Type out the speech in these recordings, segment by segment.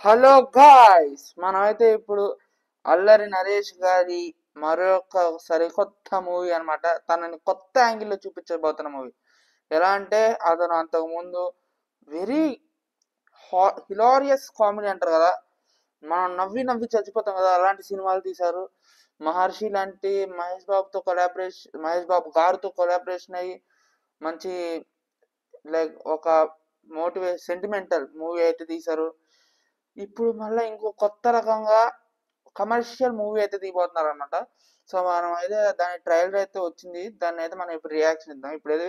Hello guys, మనమైతే ఇప్పుడు అల్లరి నరేష్ గారి మరొక సరికొత్త మూవీ అనమాట. తనని కొత్త యాంగిల్లో చూపించబోతున్న మూవీ. ఎలా అంటే అతను అంతకుముందు వెరీ హిలారియస్ కామెడీ అంటారు కదా, మనం నవ్వి నవ్వి చచ్చిపోతాం కదా, అలాంటి సినిమాలు తీశారు. మహర్షి లాంటి మహేష్ బాబు గారితో కొలాబరేషన్ అయ్యి మంచి లైక్ ఒక సెంటిమెంటల్ మూవీ అయితే తీశారు. ఇప్పుడు మళ్ళీ ఇంకో కొత్త రకంగా కమర్షియల్ మూవీ అయితే తీయబోతున్నారు అనమాట. సో మనం అయితే దాని ట్రైలర్ అయితే వచ్చింది, దాన్ని అయితే మనం ఇప్పుడు రియాక్షన్ ఇద్దాం. ఇప్పుడైతే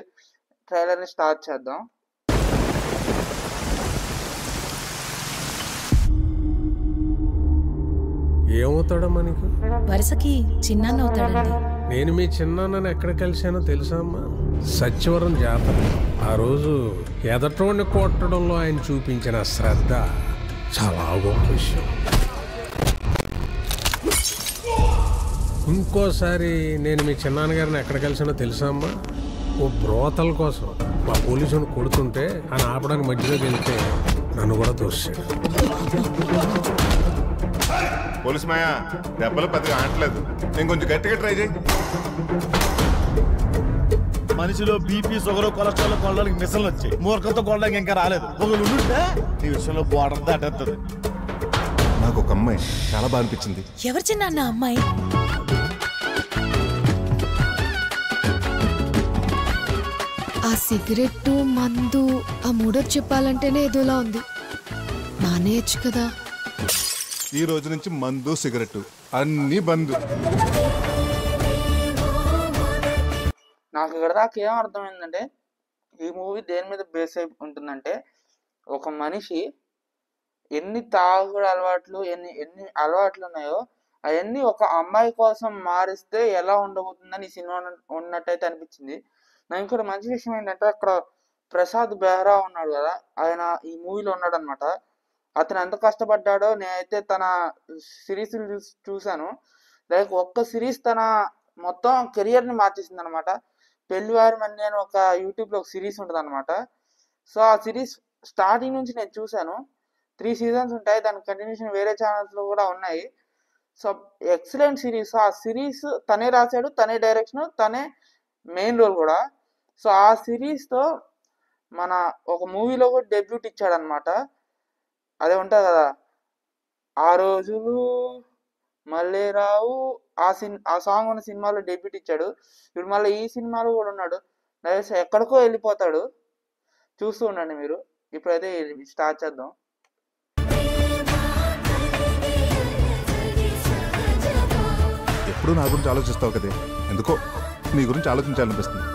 ట్రైలర్ని స్టార్ట్ చేద్దాం. ఏమవుతాడో మనకి వరుసకి చిన్నాన్న అవుతాడండి. నేను మీ చిన్నాన్నని ఎక్కడ కలిశానో తెలుసా అమ్మా? సత్యవరం జాతర. ఆ రోజు ఎదటోడిని కొట్టడంలో ఆయన చూపించిన శ్రద్ధ చాలా గొప్ప విషయం. ఇంకోసారి నేను మీ చిన్నాన్నగారిని ఎక్కడ కలిసానో తెలుసా అమ్మా? ఓ బ్రోతల కోసం మా పోలీసుని కొడుతుంటే ఆయన ఆపడానికి మధ్యలోకి వెళ్తే నన్ను కూడా తోసాడు. పోలీసు మాయా, దెబ్బలు పెద్దగా ఆడలేదు. నేను కొంచెం గట్టిగా ట్రై చేయి. మనిషిలో బీపీ షుగర్ కొలెస్ట్రాల్ కొనడానికి మిషన్లు వచ్చాయి. మూర్ఖంతో కొనడానికి ఇంకా రాలేదు. ఒకళ్ళు ఉంటే ఈ విషయంలో బోర్డర్ దాటేస్తుంది. నాకు ఒక అమ్మాయి చాలా బాగా అనిపించింది. ఎవరు చిన్నాన్న అమ్మాయి? ఆ సిగరెట్ మందు ఆ మూడో చెప్పాలంటేనే ఏదోలా ఉంది. మానేయచ్చు కదా. ఈ రోజు నుంచి మందు సిగరెట్ అన్ని బంద్. నాకు ఇక్కడ దాకా ఏం అర్థమైందంటే, ఈ మూవీ దేని మీద బేస్ అయి ఉంటుందంటే, ఒక మనిషి ఎన్ని తాగుడు అలవాట్లు ఎన్ని అలవాట్లు ఉన్నాయో అవన్నీ ఒక అమ్మాయి కోసం మారిస్తే ఎలా ఉండబోతుందని ఈ సినిమా ఉన్నట్టయితే అనిపించింది. నాకు ఇంకోటి మంచి విషయం ఏంటంటే, అక్కడ ప్రసాద్ బెహ్రా ఉన్నాడు కదా, ఆయన ఈ మూవీలో ఉన్నాడు అనమాట. అతను ఎంత కష్టపడ్డాడో నేనైతే తన సిరీస్లు చూశాను. లైక్ ఒక్క సిరీస్ తన మొత్తం కెరియర్ని మార్చేసింది అనమాట. పెళ్లివారి మంది అని ఒక యూట్యూబ్లో ఒక సిరీస్ ఉంటుంది అనమాట. సో ఆ సిరీస్ స్టార్టింగ్ నుంచి నేను చూశాను. 3 సీజన్స్ ఉంటాయి. దాని కంటిన్యూషన్ వేరే ఛానల్స్లో కూడా ఉన్నాయి. So excellent series. ఆ సిరీస్ తనే రాశాడు, తనే డైరెక్షన్, తనే మెయిన్ రోల్ కూడా. సో ఆ సిరీస్తో మన ఒక మూవీలో కూడా డెబ్యూట్ ఇచ్చాడు అనమాట. అదే ఉంటుంది కదా, ఆ రోజులు మళ్ళీ రావు, ఆ సాంగ్ ఉన్న సినిమాలో డెబ్యూట్ ఇచ్చాడు. ఇప్పుడు మళ్ళీ ఈ సినిమాలో కూడా ఉన్నాడు. ఎక్కడికో వెళ్ళిపోతాడు, చూస్తూ ఉండండి మీరు. ఇప్పుడైతే స్టార్ట్ చేద్దాం. ఎప్పుడు నా గురించి ఆలోచిస్తావు కదే, ఎందుకో నీ గురించి ఆలోచించాలనిపిస్తుంది.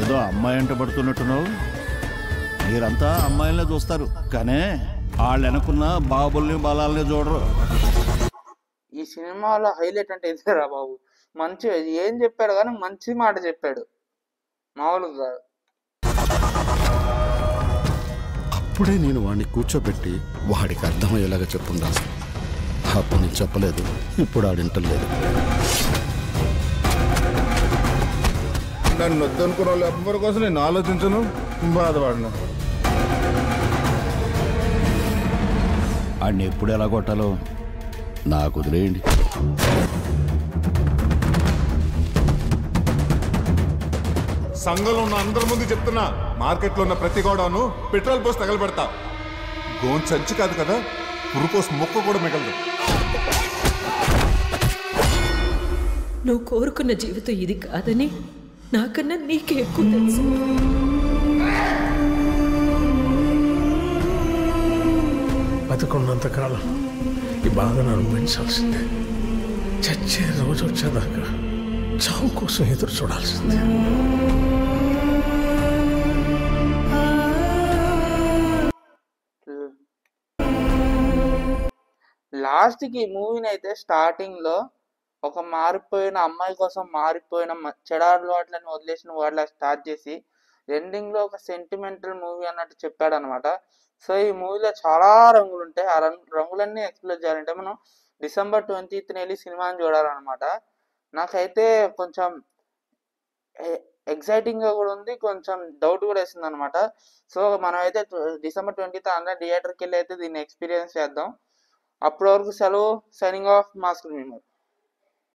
ఏదో అమ్మాయి అంట పడుతున్నట్టున్నావు. మీరంతా అమ్మాయిలనే చూస్తారు, కానీ వాళ్ళు వెనకున్న బాబుల్ని బలాల్ని చూడరు. ఈ సినిమాలో హైలైట్ అంటే ఇదేరా బాబు. మంచి ఏం చెప్పాడు కానీ మంచి మాట చెప్పాడు, మామూలుగా. అప్పుడే నేను వాడిని కూర్చోబెట్టి వాడికి అర్థమయ్యేలాగా చెప్పుండాల్సి. అప్పుడు నేను చెప్పలేదు, ఇప్పుడు ఆడింటలేదు. నన్ను వద్దనుకున్న వాళ్ళు ఎవరి కోసం నేను ఆలోచించను, బాధపడను. వాడిని ఎప్పుడు ఎలా కొట్టాలో నాకు వదిలేయండి. సంఘంలో ఉన్న అందరి ముందు చెప్తున్నా, మార్కెట్లో ఉన్న ప్రతి గోడను పెట్రోల్ పోసి తగలబెడతా. గోన్ సంచి కాదు కదా, పురుకోస్ మొక్క కూడా మిగలదు. నువ్వు కోరుకున్న జీవితం ఇది కాదని నాకన్నా నీకే ఎక్కువ తెలుసు. బతుకున్నంతకాలం ఈ బాధను అనుభవించాల్సిందే. చచ్చే రోజు వచ్చేదాకా చావు కోసం ఎదురు చూడాల్సిందే. లాస్ట్కి ఈ మూవీని అయితే స్టార్టింగ్లో ఒక మారిపోయిన అమ్మాయి కోసం మారిపోయిన చెడారులు అట్లని వదిలేసిన వాడిలా స్టార్ట్ చేసి ఎండింగ్లో ఒక సెంటిమెంటల్ మూవీ అన్నట్టు చెప్పాడు అనమాట. సో ఈ మూవీలో చాలా రంగులు ఉంటాయి. ఆ రంగులన్నీ ఎక్స్ప్లోర్ చేయాలంటే మనం December 20th వెళ్ళి సినిమాని చూడాలన్నమాట. నాకైతే కొంచెం ఎగ్జైటింగ్గా కూడా ఉంది, కొంచెం డౌట్ కూడా వేస్తుంది అనమాట. సో మనమైతే December 20th అందరం థియేటర్కి వెళ్ళి అయితే దీన్ని ఎక్స్పీరియన్స్ చేద్దాం. అప్పటి వరకు సెలవు. Signing off master memer.